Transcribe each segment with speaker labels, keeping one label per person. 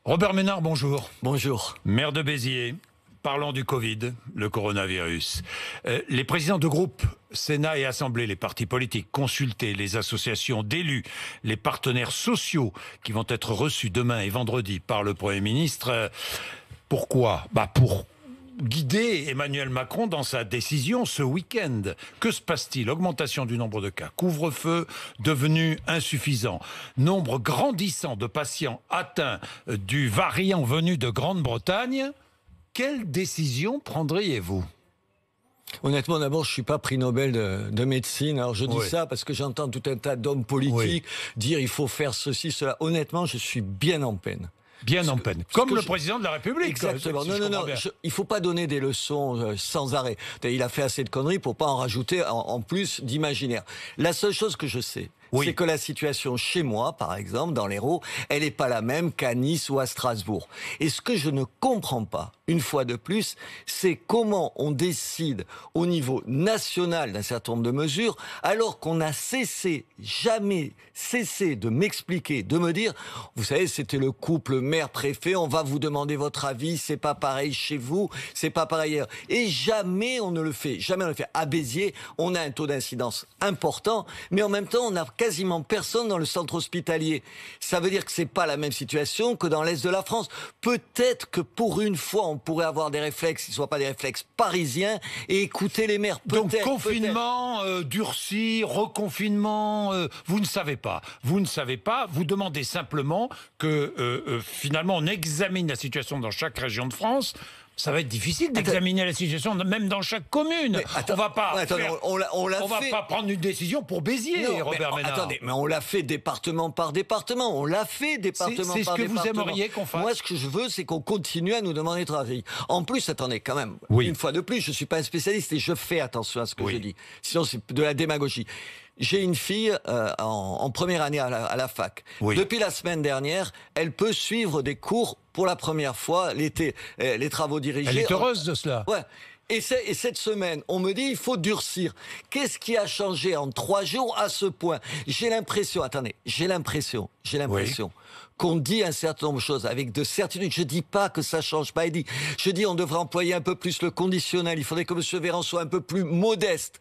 Speaker 1: Robert Ménard, bonjour.
Speaker 2: Bonjour.
Speaker 1: Maire de Béziers. Parlons du Covid, le coronavirus. Les présidents de groupe, Sénat et Assemblée, les partis politiques, consultés, les associations d'élus, les partenaires sociaux qui vont être reçus demain et vendredi par le Premier ministre. Pourquoi ? Pour guider Emmanuel Macron dans sa décision ce week-end. Que se passe-t-il ? Augmentation du nombre de cas, couvre-feu devenu insuffisant, nombre grandissant de patients atteints du variant venu de Grande-Bretagne. Quelle décision prendriez-vous ?
Speaker 2: Honnêtement, d'abord, je suis pas prix Nobel de médecine. Alors, je dis ça parce que j'entends tout un tas d'hommes politiques dire il faut faire ceci, cela. Honnêtement, je suis bien en peine.
Speaker 1: Bien en peine. Comme le président de la République.
Speaker 2: Exactement. Non. Il faut pas donner des leçons sans arrêt. Il a fait assez de conneries pour pas en rajouter en plus d'imaginaire. La seule chose que je sais, c'est que la situation chez moi, par exemple, dans l'Hérault, elle n'est pas la même qu'à Nice ou à Strasbourg. Et ce que je ne comprends pas, une fois de plus, c'est comment on décide au niveau national d'un certain nombre de mesures, alors qu'on a jamais cessé de m'expliquer, de me dire, vous savez, c'était le couple maire-préfet, on va vous demander votre avis, c'est pas pareil chez vous, c'est pas pareil ailleurs. Et jamais on ne le fait. Jamais on le fait. À Béziers, on a un taux d'incidence important, mais en même temps, on a quasiment personne dans le centre hospitalier. Ça veut dire que c'est pas la même situation que dans l'Est de la France. Peut-être que pour une fois, on pourrait avoir des réflexes qui ne soient pas des réflexes parisiens et écouter les maires.
Speaker 1: Donc confinement, durci, reconfinement, vous ne savez pas. Vous ne savez pas, vous demandez simplement que finalement on examine la situation dans chaque région de France. Ça va être difficile d'examiner la situation, même dans chaque commune. On va pas pas prendre une décision pour Béziers, Robert Ménard.
Speaker 2: Attendez, mais on l'a fait département par département. On l'a fait département par département.
Speaker 1: C'est ce que vous aimeriez qu'on fasse.
Speaker 2: Moi, ce que je veux, c'est qu'on continue à nous demander de travailler. En plus, attendez, quand même, une fois de plus, je suis pas un spécialiste et je fais attention à ce que je dis. Sinon, c'est de la démagogie. J'ai une fille en première année à la fac. Depuis la semaine dernière, elle peut suivre des cours pour la première fois l'été, les travaux dirigés.
Speaker 1: Elle est heureuse de cela.
Speaker 2: Ouais. Et cette semaine, on me dit il faut durcir. Qu'est-ce qui a changé en 3 jours à ce point ? J'ai l'impression qu'on dit un certain nombre de choses avec de certitude. Je dis pas que ça change pas. Je dis on devrait employer un peu plus le conditionnel. Il faudrait que M. Véran soit un peu plus modeste,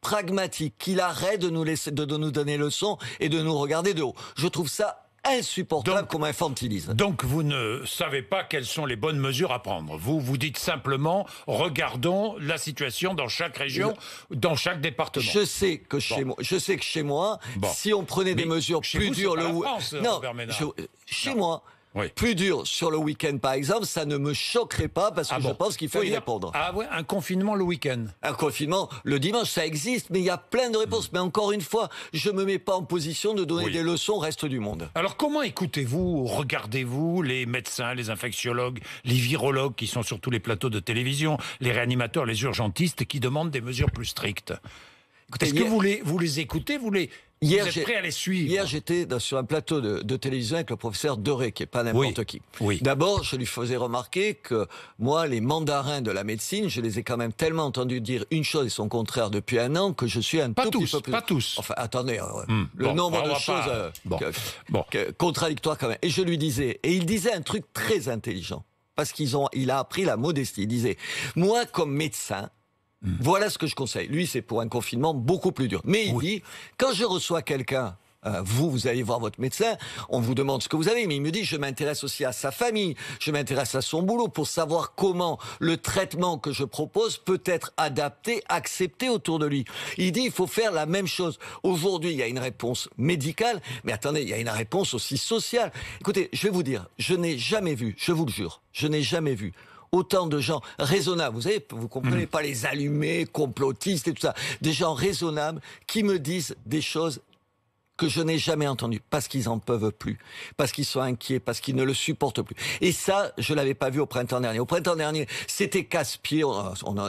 Speaker 2: pragmatique, qu'il arrête de nous donner leçons et de nous regarder de haut. Je trouve ça insupportable qu'on m'infantilise.
Speaker 1: Donc vous ne savez pas quelles sont les bonnes mesures à prendre. Vous dites simplement, regardons la situation dans chaque région, dans chaque département.
Speaker 2: Je sais que chez moi, si on prenait des mesures plus dures chez moi. Plus dur sur le week-end, par exemple, ça ne me choquerait pas parce que je pense qu'il faut y répondre.
Speaker 1: Un confinement le week-end.
Speaker 2: Un confinement le dimanche, ça existe, mais il y a plein de réponses. Mais encore une fois, je me mets pas en position de donner des leçons au reste du monde.
Speaker 1: Alors comment écoutez-vous, regardez-vous les médecins, les infectiologues, les virologues qui sont sur tous les plateaux de télévision, les réanimateurs, les urgentistes qui demandent des mesures plus strictes ? Est-ce que vous les écoutez, vous êtes prêt à les suivre ?
Speaker 2: Hier, j'étais sur un plateau de télévision avec le professeur Doré, qui est pas n'importe qui. D'abord, je lui faisais remarquer que moi, les mandarins de la médecine, je les ai quand même tellement entendus dire une chose et son contraire depuis 1 an que je suis un tout petit peu plus...
Speaker 1: Pas tous.
Speaker 2: Enfin, attendez, le nombre de choses contradictoires quand même. Et je lui disais, et il disait un truc très intelligent, parce il a appris la modestie. Il disait, moi, comme médecin, voilà ce que je conseille. Lui, c'est pour un confinement beaucoup plus dur. Mais il dit, quand je reçois quelqu'un, vous allez voir votre médecin, on vous demande ce que vous avez, mais il me dit, je m'intéresse aussi à sa famille, je m'intéresse à son boulot pour savoir comment le traitement que je propose peut être adapté, accepté autour de lui. Il dit, il faut faire la même chose. Aujourd'hui, il y a une réponse médicale, mais attendez, il y a une réponse aussi sociale. Écoutez, je vais vous dire, je n'ai jamais vu, je vous le jure, je n'ai jamais vu autant de gens raisonnables, vous savez, vous comprenez pas les allumés, complotistes et tout ça, des gens raisonnables qui me disent des choses que je n'ai jamais entendues, parce qu'ils en peuvent plus, parce qu'ils sont inquiets, parce qu'ils ne le supportent plus. Et ça, je l'avais pas vu au printemps dernier. Au printemps dernier, c'était casse-pied,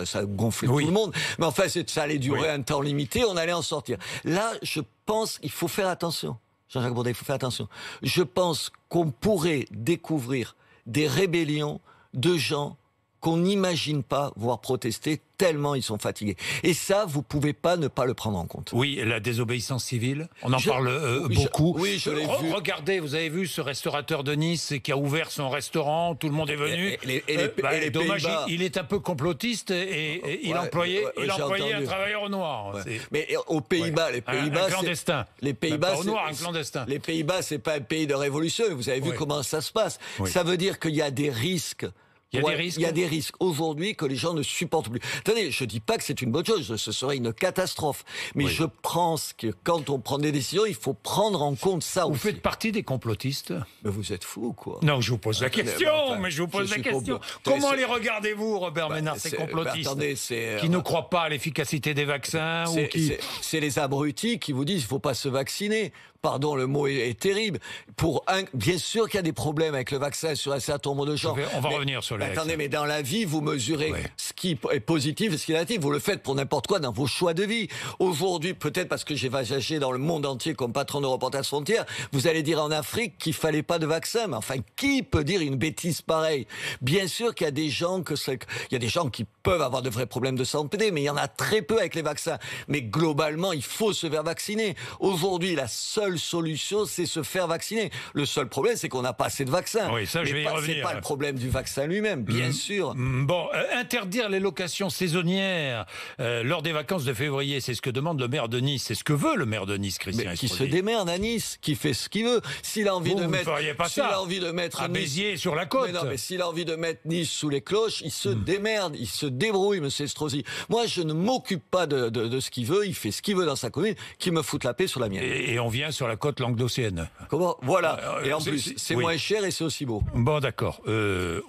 Speaker 2: ça gonflait tout le monde, mais enfin, ça allait durer un temps limité, on allait en sortir. Là, je pense qu'il faut faire attention. Jean-Jacques Bourdin, il faut faire attention. Je pense qu'on pourrait découvrir des rébellions de gens qu'on n'imagine pas voir protester tellement ils sont fatigués. Et ça, vous pouvez pas ne pas le prendre en compte.
Speaker 1: Oui, la désobéissance civile, on en parle beaucoup.
Speaker 2: Je l'ai vu.
Speaker 1: Regardez, vous avez vu ce restaurateur de Nice qui a ouvert son restaurant, tout le monde est venu.
Speaker 2: Les
Speaker 1: dommage,
Speaker 2: Pays-Bas.
Speaker 1: Il est un peu complotiste et il employait un travailleur noir.
Speaker 2: Ouais. Mais aux Pays-Bas,
Speaker 1: un clandestin.
Speaker 2: Les Pays-Bas,
Speaker 1: au noir, un clandestin.
Speaker 2: Les Pays-Bas, c'est pas un pays de révolution. Vous avez vu comment ça se passe. Ça veut dire qu'il y a des risques. Il y a des risques aujourd'hui que les gens ne supportent plus. Attendez, je dis pas que c'est une bonne chose, ce serait une catastrophe. Mais je pense que quand on prend des décisions, il faut prendre en compte ça aussi.
Speaker 1: Vous faites partie des complotistes?
Speaker 2: Mais vous êtes fou, quoi.
Speaker 1: Non, je vous pose la question, mais je vous pose la question. Comment les regardez-vous, Robert Ménard, ces complotistes qui ne croient pas à l'efficacité des vaccins
Speaker 2: C'est les abrutis qui vous disent qu'il ne faut pas se vacciner. Pardon, le mot est terrible. Bien sûr qu'il y a des problèmes avec le vaccin sur un certain nombre de gens.
Speaker 1: On va revenir sur le vaccin.
Speaker 2: Attendez, mais dans la vie, vous mesurez ce qui est positif et ce qui est négatif. Vous le faites pour n'importe quoi dans vos choix de vie. Aujourd'hui, peut-être parce que j'ai voyagé dans le monde entier comme patron de Reporters sans frontières, vous allez dire en Afrique qu'il fallait pas de vaccin. Mais enfin, qui peut dire une bêtise pareille? Bien sûr qu'il y a des gens qui peuvent avoir de vrais problèmes de santé, mais il y en a très peu avec les vaccins. Mais globalement, il faut se faire vacciner. Aujourd'hui, la seule solution, c'est se faire vacciner. Le seul problème, c'est qu'on n'a pas assez de vaccins.
Speaker 1: Oui, ça, je vais y revenir.
Speaker 2: C'est pas le problème du vaccin lui-même, bien sûr.
Speaker 1: Bon, interdire les locations saisonnières lors des vacances de février, c'est ce que demande le maire de Nice. C'est ce que veut le maire de Nice, Christian
Speaker 2: Estrosi. Qui se démerde à Nice, qui fait ce qu'il veut. S'il a envie de mettre
Speaker 1: à Béziers sur la côte.
Speaker 2: Mais s'il a envie de mettre Nice sous les cloches, il se démerde, il se débrouille, monsieur Estrosi. Moi, je ne m'occupe pas de ce qu'il veut. Il fait ce qu'il veut dans sa commune, qui me fout la paix sur la mienne.
Speaker 1: Et on vient sur la côte languedocienne.
Speaker 2: Comment? Voilà. Et en plus, c'est moins cher et c'est aussi beau.
Speaker 1: Bon, d'accord.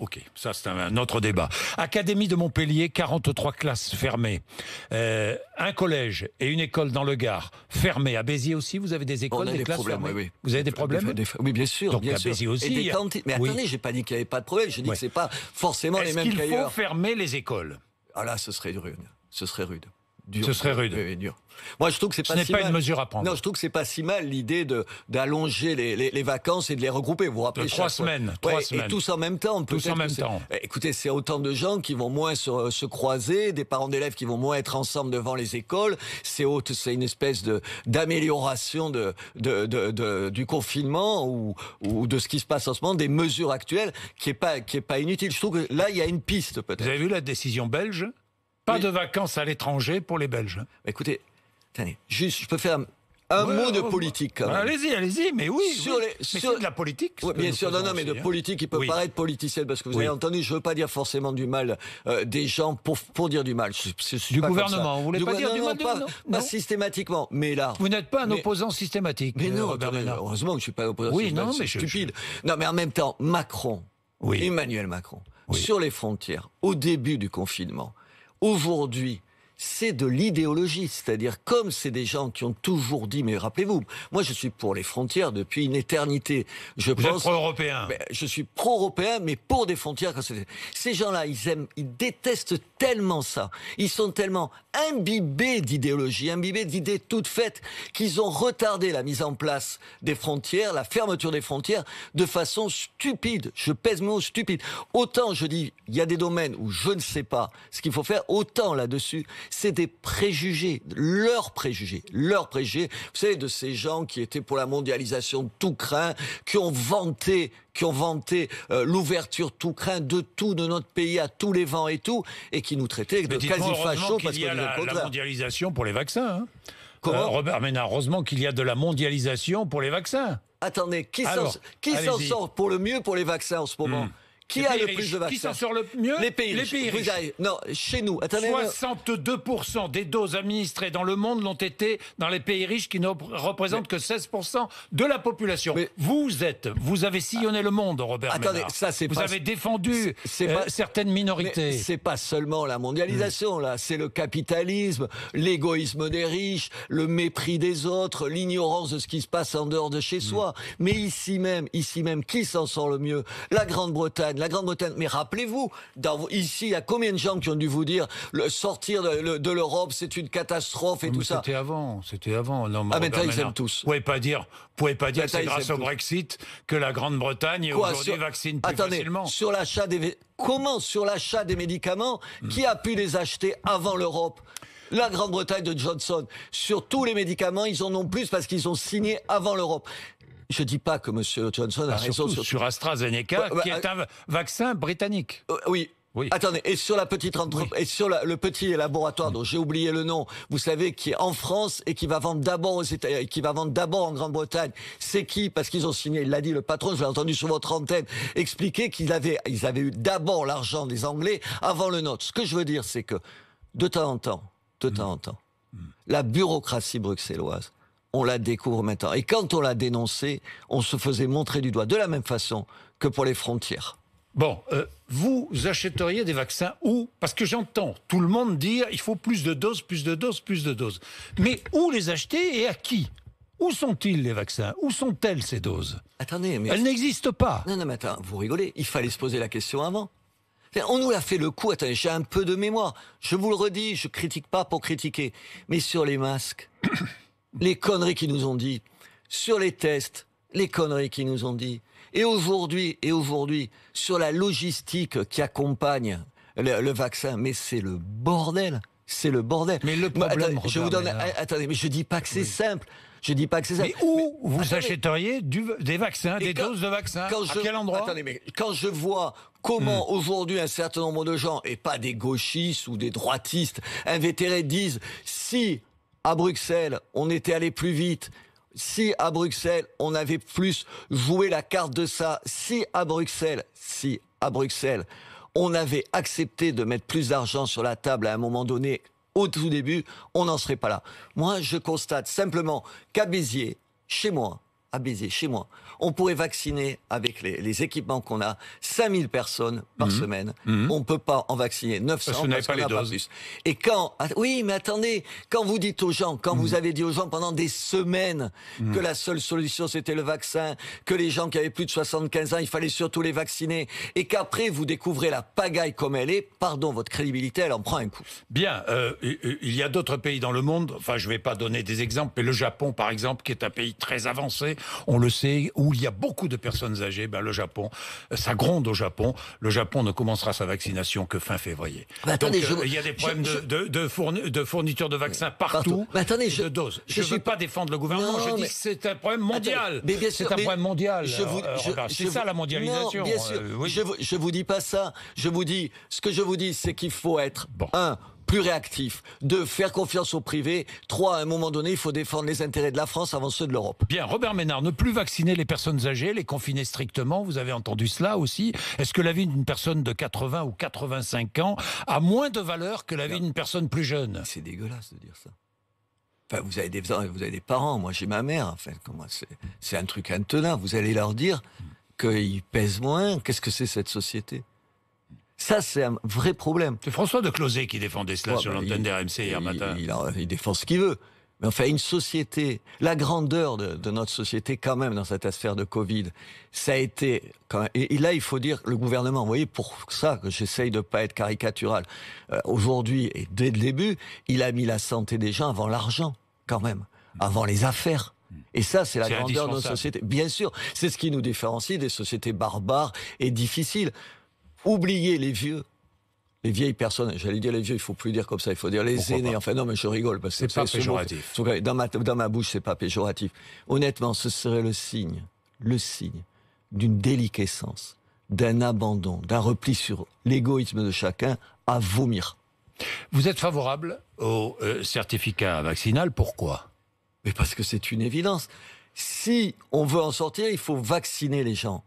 Speaker 1: Ok. Ça, c'est un autre débat. Académie de Montpellier, 43 classes fermées. Un collège et une école dans le Gard fermées. À Béziers aussi, vous avez des écoles, des classes
Speaker 2: problèmes,
Speaker 1: fermées.
Speaker 2: Oui.
Speaker 1: Vous avez des problèmes?
Speaker 2: Oui, bien sûr.
Speaker 1: Donc,
Speaker 2: bien
Speaker 1: à
Speaker 2: sûr.
Speaker 1: Béziers aussi.
Speaker 2: Et des cantines. Mais attendez, j'ai pas dit qu'il n'y avait pas de problème. J'ai dit que c'est pas forcément les mêmes qu'ailleurs.
Speaker 1: Est-ce qu'il faut fermer les écoles?
Speaker 2: Ah là, ce serait rude. Ce serait rude.
Speaker 1: Dur. Ce serait rude.
Speaker 2: Oui, dur. Moi, je trouve que c'est pas si mal.
Speaker 1: Ce n'est pas une mesure à prendre.
Speaker 2: Non, je trouve que c'est pas si mal l'idée d'allonger les vacances et de les regrouper. Vous vous rappelez?
Speaker 1: 3 semaines.
Speaker 2: Et tous en même temps.
Speaker 1: Tous en même temps.
Speaker 2: Écoutez, c'est autant de gens qui vont moins se croiser, des parents d'élèves qui vont moins être ensemble devant les écoles. C'est une espèce d'amélioration du confinement ou de ce qui se passe en ce moment, des mesures actuelles qui est pas inutile. Je trouve que là, il y a une piste peut-être.
Speaker 1: Vous avez vu la décision belge? Pas de vacances à l'étranger pour les Belges.
Speaker 2: Écoutez, attendez, juste, je peux faire un mot de politique quand même.
Speaker 1: Allez-y, mais oui. C'est de la politique.
Speaker 2: Oui, bien sûr, non, mais de politique, il peut paraître politicienne, parce que vous avez entendu, je ne veux pas dire forcément du mal des gens pour dire du mal.
Speaker 1: Du gouvernement, vous voulez pas dire du mal
Speaker 2: pas systématiquement, mais là...
Speaker 1: Vous n'êtes pas un opposant systématique.
Speaker 2: Mais non, heureusement que je ne suis pas un opposant systématique, c'est stupide. Non, mais en même temps, Emmanuel Macron, sur les frontières, au début du confinement, aujourd'hui, c'est de l'idéologie, c'est-à-dire comme c'est des gens qui ont toujours dit, mais rappelez-vous, moi je suis pour les frontières depuis une éternité.
Speaker 1: Vous êtes pro-européen.
Speaker 2: Je suis pro-européen, mais pour des frontières. Ces gens-là, ils détestent tellement ça. Ils sont tellement imbibés d'idéologie, imbibés d'idées toutes faites, qu'ils ont retardé la mise en place des frontières, la fermeture des frontières, de façon stupide. Je pèse mes mots, stupide. Autant, je dis, il y a des domaines où je ne sais pas ce qu'il faut faire, autant là-dessus, c'est des préjugés, leurs préjugés. Vous savez, de ces gens qui étaient pour la mondialisation de tout craint, qui ont vanté l'ouverture tout craint de tout de notre pays à tous les vents et tout, et qui nous traitaient de quasi-fachos parce qu'on disait le contraire.
Speaker 1: La mondialisation pour les vaccins. Hein.
Speaker 2: Comment
Speaker 1: Robert Ménard, heureusement qu'il y a de la mondialisation pour les vaccins.
Speaker 2: Attendez, qui s'en sort pour le mieux pour les vaccins en ce moment Qui a le plus de vaccins?
Speaker 1: Qui s'en sort le mieux?
Speaker 2: Les pays riches. Non, chez nous. Attendez,
Speaker 1: 62% des doses administrées dans le monde l'ont été dans les pays riches qui ne représentent que 16% de la population. Vous avez sillonné le monde, Robert Ménard. Vous avez défendu certaines minorités.
Speaker 2: C'est pas seulement la mondialisation, là. C'est le capitalisme, l'égoïsme des riches, le mépris des autres, l'ignorance de ce qui se passe en dehors de chez soi. Mais ici même, qui s'en sort le mieux? La Grande-Bretagne, Grande-Bretagne. Mais rappelez-vous, ici, il y a combien de gens qui ont dû vous dire sortir de l'Europe, c'est une catastrophe et tout ça.
Speaker 1: C'était avant. Non,
Speaker 2: maintenant ils aiment tous.
Speaker 1: Vous pouvez pas dire que c'est grâce au Brexit que la Grande-Bretagne aujourd'hui vaccine plus facilement.
Speaker 2: Sur l'achat des médicaments, qui a pu les acheter avant l'Europe? La Grande-Bretagne de Johnson. Sur tous les médicaments, ils en ont plus parce qu'ils ont signé avant l'Europe. Je dis pas que M. Johnson a raison
Speaker 1: sur AstraZeneca, qui est un vaccin britannique.
Speaker 2: Oui. Attendez, et sur la petite entreprise, et sur le petit laboratoire dont j'ai oublié le nom, vous savez, qui est en France et qui va vendre d'abord aux États, qui va vendre d'abord en Grande-Bretagne. C'est qui? Parce qu'ils ont signé, il l'a dit le patron, je l'ai entendu sur votre antenne, expliquer ils avaient eu d'abord l'argent des Anglais avant le nôtre. Ce que je veux dire, c'est que de temps en temps, la bureaucratie bruxelloise, on la découvre maintenant. Et quand on l'a dénoncée, on se faisait montrer du doigt, de la même façon que pour les frontières.
Speaker 1: Bon, vous achèteriez des vaccins où? Parce que j'entends tout le monde dire il faut plus de doses. Mais où les acheter et à qui? Où sont-ils les vaccins? Où sont-elles ces doses?
Speaker 2: Attendez, mais...
Speaker 1: Elles n'existent pas.
Speaker 2: Non, mais attends, vous rigolez. Il fallait se poser la question avant. On nous a fait le coup. Attendez, j'ai un peu de mémoire. Je vous le redis, je critique pas pour critiquer. Mais sur les masques, les conneries qu'ils nous ont dit. Sur les tests, les conneries qu'ils nous ont dit. Et aujourd'hui, sur la logistique qui accompagne le vaccin, mais c'est le bordel.
Speaker 1: Mais le problème,
Speaker 2: attendez, mais je dis pas que c'est simple.
Speaker 1: Mais où vous achèteriez des vaccins, des doses de vaccins? À quel endroit?
Speaker 2: Attendez, mais quand je vois comment aujourd'hui un certain nombre de gens, et pas des gauchistes ou des droitistes invétérés, disent si à Bruxelles on était allé plus vite, si à Bruxelles on avait plus joué la carte de ça, si à Bruxelles on avait accepté de mettre plus d'argent sur la table à un moment donné, au tout début, on n'en serait pas là. Moi, je constate simplement qu'à Béziers, chez moi, on pourrait vacciner avec les équipements qu'on a 5000 personnes par semaine. On ne peut pas en vacciner 900 parce qu'on n'a pas plus. Et oui, mais attendez, quand vous dites aux gens, vous avez dit aux gens pendant des semaines que la seule solution c'était le vaccin, que les gens qui avaient plus de 75 ans, il fallait surtout les vacciner, et qu'après vous découvrez la pagaille comme elle est, pardon, votre crédibilité, elle en prend un coup.
Speaker 1: Bien, il y a d'autres pays dans le monde, enfin je ne vais pas donner des exemples, mais le Japon par exemple, qui est un pays très avancé, on le sait, où il y a beaucoup de personnes âgées, le Japon, ça gronde au Japon. Le Japon ne commencera sa vaccination que fin février.
Speaker 2: Attendez,
Speaker 1: il y a des problèmes de fourniture de vaccins partout. De doses. Je ne veux pas défendre le gouvernement, je dis que c'est un problème mondial. C'est un problème mondial. C'est ça la mondialisation.
Speaker 2: Non, bien sûr. Je vous dis pas ça. Ce que je vous dis, c'est qu'il faut être plus réactif, de faire confiance au privé. 3, à un moment donné, il faut défendre les intérêts de la France avant ceux de l'Europe.
Speaker 1: Bien, Robert Ménard, ne plus vacciner les personnes âgées, les confiner strictement, vous avez entendu cela aussi. Est-ce que la vie d'une personne de 80 ou 85 ans a moins de valeur que la vie d'une personne plus jeune?
Speaker 2: C'est dégueulasse de dire ça. Enfin, vous avez des parents, moi j'ai ma mère, enfin, c'est un truc intenable. Vous allez leur dire qu'ils pèsent moins. Qu'est-ce que c'est cette société? Ça, c'est un vrai problème.
Speaker 1: C'est François de Closet qui défendait cela sur l'antenne d'RMC hier matin.
Speaker 2: Il défend ce qu'il veut. Mais enfin, une société, la grandeur de notre société quand même dans cette affaire de Covid, ça a été... Et là, il faut dire, le gouvernement, vous voyez, pour ça que j'essaye de ne pas être caricatural, aujourd'hui, et dès le début, il a mis la santé des gens avant l'argent, quand même, avant les affaires. Et ça, c'est la grandeur de notre société. Bien sûr, c'est ce qui nous différencie des sociétés barbares et difficiles. Oubliez les vieux, les vieilles personnes. J'allais dire les vieux, il faut plus dire comme ça, il faut dire les aînés. Enfin non, mais je rigole parce que
Speaker 1: c'est pas péjoratif.
Speaker 2: Dans ma bouche, c'est pas péjoratif. Honnêtement, ce serait le signe d'une déliquescence, d'un abandon, d'un repli sur l'égoïsme de chacun à vomir.
Speaker 1: Vous êtes favorable au certificat vaccinal, pourquoi?
Speaker 2: Mais parce que c'est une évidence. Si on veut en sortir, il faut vacciner les gens.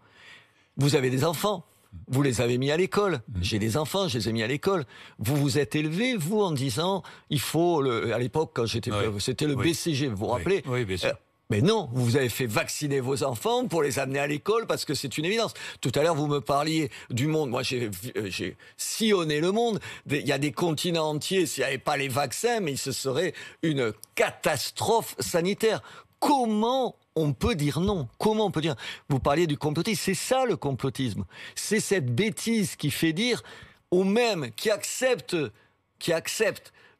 Speaker 2: Vous avez des enfants. Vous les avez mis à l'école. J'ai des enfants, je les ai mis à l'école. Vous vous êtes élevé, vous, en disant, il faut, à l'époque, quand j'étais, c'était le BCG, vous vous rappelez?
Speaker 1: Oui, bien sûr.
Speaker 2: Mais non, vous avez fait vacciner vos enfants pour les amener à l'école parce que c'est une évidence. Tout à l'heure, vous me parliez du monde. Moi, j'ai sillonné le monde. Il y a des continents entiers, s'il n'y avait pas les vaccins, mais ce serait une catastrophe sanitaire. Comment on peut dire non. Comment on peut dire? Vous parliez du complotisme. C'est ça le complotisme. C'est cette bêtise qui fait dire aux mêmes qui acceptent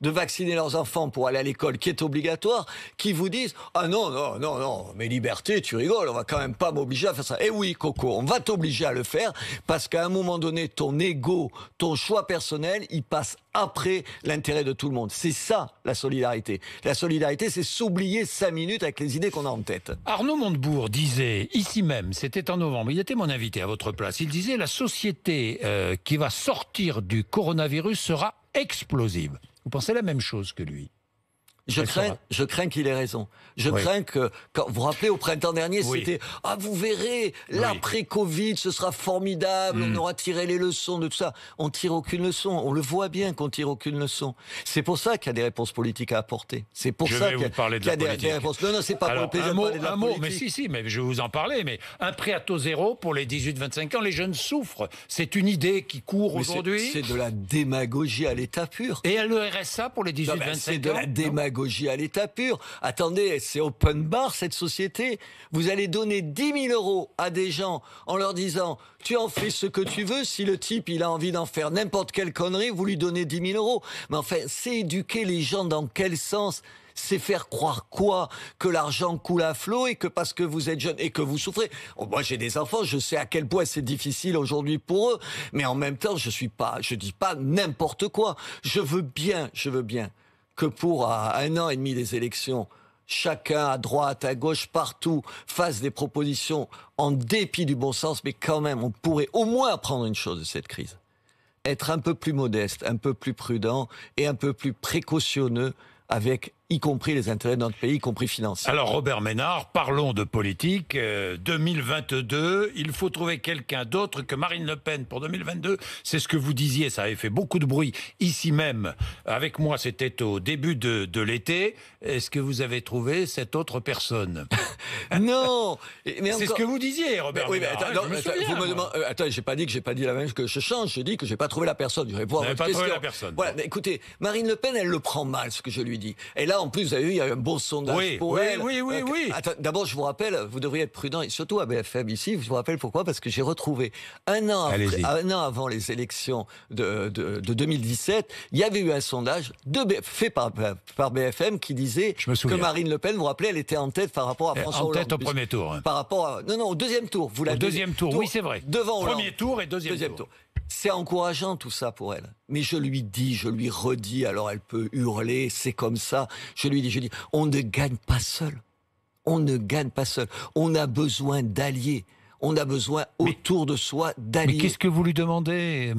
Speaker 2: de vacciner leurs enfants pour aller à l'école, qui est obligatoire, qui vous disent « Ah non, mais liberté, tu rigoles, on va quand même pas m'obliger à faire ça. » Eh oui, Coco, on va t'obliger à le faire, parce qu'à un moment donné, ton ego, ton choix personnel, il passe après l'intérêt de tout le monde. C'est ça, la solidarité. La solidarité, c'est s'oublier 5 minutes avec les idées qu'on a en tête.
Speaker 1: Arnaud Montebourg disait, ici même, c'était en novembre, il était mon invité à votre place, il disait « La société qui va sortir du coronavirus sera explosive ». Vous pensez la même chose que lui?
Speaker 2: Je crains qu'il ait raison. Je crains que, quand vous vous rappelez, au printemps dernier, c'était « Ah, vous verrez, l'après-Covid, ce sera formidable, on aura tiré les leçons de tout ça. » On tire aucune leçon. On le voit bien qu'on tire aucune leçon. C'est pour ça qu'il y a des réponses politiques à apporter. C'est pour ça qu'il y a des réponses. Non, c'est pas pour le plaisir de parler de la politique.
Speaker 1: Mais je vais vous en parler. Mais un prêt à taux zéro pour les 18-25 ans, les jeunes souffrent. C'est une idée qui court aujourd'hui.
Speaker 2: C'est de la démagogie à l'état pur.
Speaker 1: Et le RSA pour les 18-25 ans?
Speaker 2: C'est de la démagogie à l'état pur. Attendez, c'est open bar cette société. Vous allez donner 10 000 euros à des gens en leur disant « Tu en fais ce que tu veux. Si le type il a envie d'en faire n'importe quelle connerie, vous lui donnez 10 000 euros. » Mais enfin, c'est éduquer les gens dans quel sens? C'est faire croire quoi? Que l'argent coule à flot et que parce que vous êtes jeune et que vous souffrez. Moi, j'ai des enfants, je sais à quel point c'est difficile aujourd'hui pour eux. Mais en même temps, je dis pas n'importe quoi. Je veux bien que pour 1 an et demi des élections, chacun à droite, à gauche, partout, fasse des propositions en dépit du bon sens, mais quand même, on pourrait au moins apprendre une chose de cette crise. Être un peu plus modeste, un peu plus prudent et un peu plus précautionneux avec y compris les intérêts de notre pays, y compris financiers.
Speaker 1: Alors Robert Ménard, parlons de politique. 2022, il faut trouver quelqu'un d'autre que Marine Le Pen pour 2022. C'est ce que vous disiez, ça avait fait beaucoup de bruit ici même. Avec moi, c'était au début de l'été. Est-ce que vous avez trouvé cette autre personne?
Speaker 2: Non,
Speaker 1: mais c'est ce que vous disiez, Robert Ménard.
Speaker 2: Attends, j'ai pas dit la même chose que je change. Je dis que j'ai pas trouvé la personne.
Speaker 1: Vous n'avez pas trouvé la personne.
Speaker 2: Voilà, mais écoutez, Marine Le Pen, elle le prend mal, ce que je lui dis. Et là, en plus, vous avez vu, il y a eu un beau sondage pour elle.
Speaker 1: Oui.
Speaker 2: D'abord, je vous rappelle, vous devriez être prudent, et surtout à BFM ici, je vous rappelle pourquoi, parce que j'ai retrouvé un an avant les élections de 2017, il y avait eu un sondage fait par BFM qui disait que Marine Le Pen, vous vous rappelez, elle était en tête par rapport à François Hollande.
Speaker 1: En tête au premier tour.
Speaker 2: Par rapport à... Non, au deuxième tour.
Speaker 1: Au deuxième tour, oui, c'est vrai.
Speaker 2: Devant Hollande.
Speaker 1: Premier tour et deuxième tour.
Speaker 2: C'est encourageant tout ça pour elle. Mais je lui redis, alors elle peut hurler, c'est comme ça. Je dis, on ne gagne pas seul. On ne gagne pas seul. On a besoin d'alliés. On a besoin autour de soi d'alliés.
Speaker 1: Mais qu'est-ce que vous lui demandez?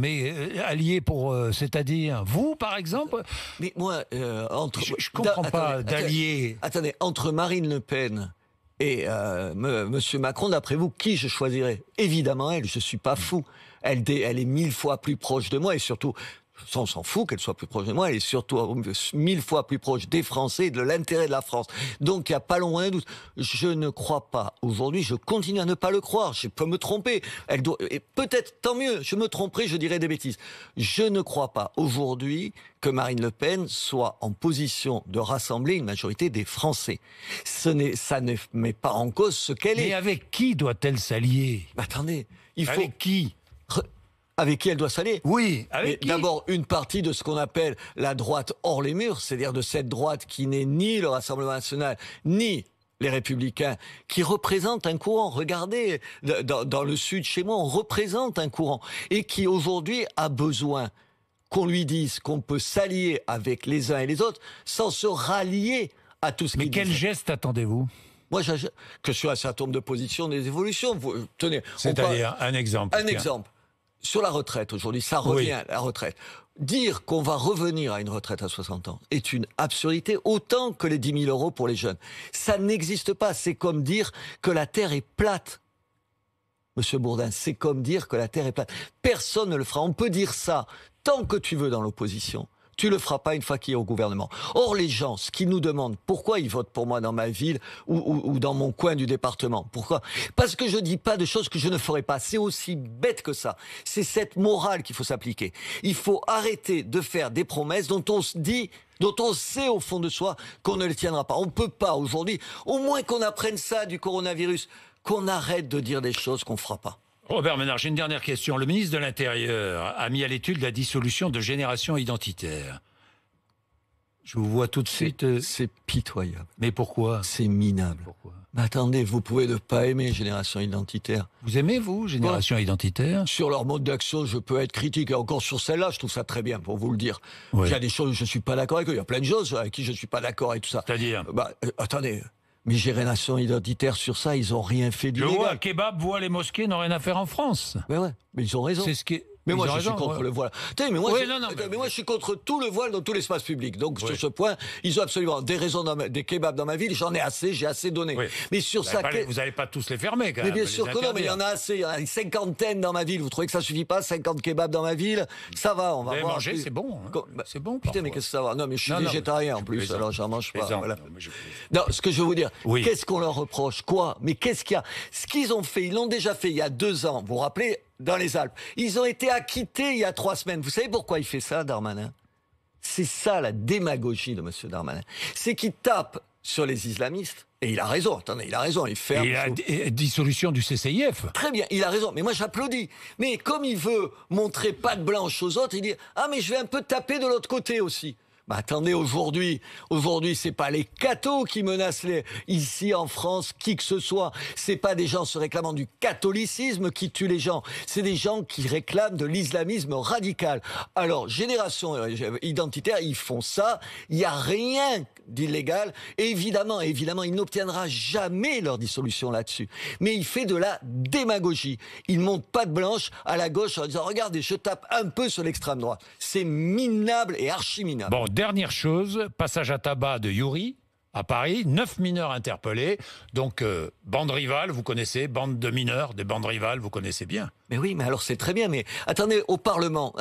Speaker 1: Alliés pour, c'est-à-dire, vous par exemple?
Speaker 2: Mais moi,
Speaker 1: je comprends pas d'alliés.
Speaker 2: Attendez, entre Marine Le Pen et Monsieur Macron, d'après vous, qui je choisirais? Évidemment elle, je suis pas fou. Elle est 1000 fois plus proche de moi et surtout, on s'en fout qu'elle soit plus proche de moi, elle est surtout 1000 fois plus proche des Français et de l'intérêt de la France. Donc il n'y a pas loin de doute. Je ne crois pas. Aujourd'hui, je continue à ne pas le croire. Je peux me tromper. Et peut-être, tant mieux, je me tromperai, je dirai des bêtises. Je ne crois pas aujourd'hui que Marine Le Pen soit en position de rassembler une majorité des Français. Ça ne met pas en cause ce qu'elle est.
Speaker 1: Mais avec qui doit-elle s'allier?
Speaker 2: Attendez,
Speaker 1: avec qui?
Speaker 2: Avec qui elle doit s'allier?
Speaker 1: Oui, avec qui?
Speaker 2: D'abord, une partie de ce qu'on appelle la droite hors les murs, c'est-à-dire de cette droite qui n'est ni le Rassemblement national, ni les Républicains, qui représentent un courant. Regardez, dans le sud, chez moi, on représente un courant. Et qui, aujourd'hui, a besoin qu'on lui dise qu'on peut s'allier avec les uns et les autres sans se rallier à tout ce qui...
Speaker 1: Mais quel geste attendez-vous?
Speaker 2: Moi, que sur un certain nombre de positions, des évolutions. Tenez,
Speaker 1: c'est-à-dire, un exemple.
Speaker 2: Un exemple. Sur la retraite, aujourd'hui, ça revient à la retraite. Dire qu'on va revenir à une retraite à 60 ans est une absurdité, autant que les 10 000 euros pour les jeunes. Ça n'existe pas. C'est comme dire que la Terre est plate. Monsieur Bourdin, c'est comme dire que la Terre est plate. Personne ne le fera. On peut dire ça tant que tu veux dans l'opposition. Tu le feras pas une fois qu'il est au gouvernement. Or, les gens, ce qu'ils nous demandent, pourquoi ils votent pour moi dans ma ville ou dans mon coin du département? Pourquoi? Parce que je dis pas de choses que je ne ferai pas. C'est aussi bête que ça. C'est cette morale qu'il faut s'appliquer. Il faut arrêter de faire des promesses dont on se dit, dont on sait au fond de soi qu'on ne les tiendra pas. On peut pas aujourd'hui, au moins qu'on apprenne ça du coronavirus, qu'on arrête de dire des choses qu'on fera pas.
Speaker 1: Robert Ménard, j'ai une dernière question. Le ministre de l'Intérieur a mis à l'étude la dissolution de Génération Identitaire. Je vous vois tout de suite...
Speaker 2: C'est pitoyable.
Speaker 1: Mais pourquoi?
Speaker 2: C'est minable.
Speaker 1: Pourquoi?
Speaker 2: Mais attendez, vous pouvez ne pas aimer Génération Identitaire.
Speaker 1: Vous aimez, vous, Génération Identitaire?
Speaker 2: Sur leur mode d'action, je peux être critique. Et encore sur celle-là, je trouve ça très bien, pour vous le dire.
Speaker 1: Oui.
Speaker 2: Il y a des choses où je ne suis pas d'accord avec eux. Il y a plein de choses avec qui je ne suis pas d'accord et tout ça.
Speaker 1: C'est-à-dire?
Speaker 2: Attendez... Mais Génération Identitaire, sur ça, ils ont rien fait d'illégal.
Speaker 1: Le voile, kebab, voile et mosquées n'ont rien à faire en France.
Speaker 2: Mais ouais, mais ils ont raison.
Speaker 1: C'est ce qui est...
Speaker 2: Mais moi, je suis contre le voile. Mais moi, je suis contre tout le voile dans tout l'espace public. Donc, sur ce point, ils ont absolument des raisons, des kebabs dans ma ville. J'en ai assez, j'ai assez donné.
Speaker 1: Oui.
Speaker 2: Mais sur ça...
Speaker 1: Vous n'allez pas tous les fermer, quand même.
Speaker 2: Mais bien sûr que non, mais il y en a assez. Il y en a une cinquantaine dans ma ville. Vous trouvez que ça suffit pas? 50 kebabs dans ma ville? Ça va, on va voir.
Speaker 1: Manger, c'est bon. Hein. C'est bon,
Speaker 2: putain, mais qu'est-ce que ça va? Non, mais je suis végétarien en plus, alors j'en mange pas. Voilà. Non, ce que je veux vous dire, qu'est-ce qu'on leur reproche? Quoi? Mais qu'est-ce qu'il y a? Ce qu'ils ont fait, ils l'ont déjà fait il y a 2 ans. Vous vous rappelez? Dans les Alpes. Ils ont été acquittés il y a 3 semaines. Vous savez pourquoi il fait ça, Darmanin? C'est ça la démagogie de M. Darmanin. C'est qu'il tape sur les islamistes. Et il a raison. Attendez, il a raison. Il ferme.
Speaker 1: Et la dissolution du CCIF.
Speaker 2: Très bien, il a raison. Mais moi, j'applaudis. Mais comme il veut montrer patte blanche aux autres, il dit « Ah, mais je vais un peu taper de l'autre côté aussi ». Bah attendez, aujourd'hui, c'est pas les cathos qui menacent ici en France qui que ce soit. C'est pas des gens se réclamant du catholicisme qui tuent les gens. C'est des gens qui réclament de l'islamisme radical. Alors, Génération Identitaire, ils font ça. Il y a rien d'illégal. Et évidemment, il n'obtiendra jamais leur dissolution là-dessus. Mais il fait de la démagogie. Il monte patte blanche à la gauche en disant « Regardez, je tape un peu sur l'extrême droite ». C'est minable et archi minable.
Speaker 1: Bon, dernière chose, passage à tabac de Youri, à Paris, 9 mineurs interpellés. Donc, bande rivale, vous connaissez, bande de mineurs, des bandes rivales, vous connaissez bien.
Speaker 2: Mais oui, mais alors c'est très bien, mais attendez, au Parlement,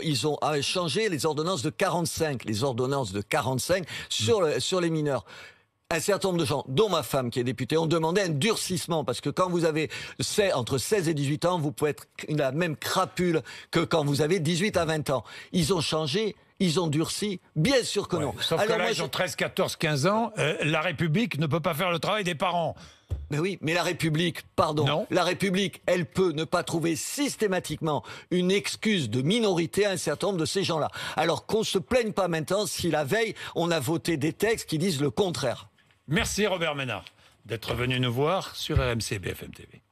Speaker 2: ils ont changé les ordonnances de 45, sur les mineurs. Un certain nombre de gens, dont ma femme qui est députée, ont demandé un durcissement, parce que quand vous avez entre 16 et 18 ans, vous pouvez être la même crapule que quand vous avez 18 à 20 ans. Ils ont changé, ils ont durci, bien sûr que non.
Speaker 1: Sauf que là, ils ont 13, 14, 15 ans, la République ne peut pas faire le travail des parents.
Speaker 2: Mais oui, mais la République, la République, elle peut ne pas trouver systématiquement une excuse de minorité à un certain nombre de ces gens-là. Alors qu'on se plaigne pas maintenant si la veille, on a voté des textes qui disent le contraire.
Speaker 1: Merci Robert Ménard d'être venu nous voir sur RMC BFM TV.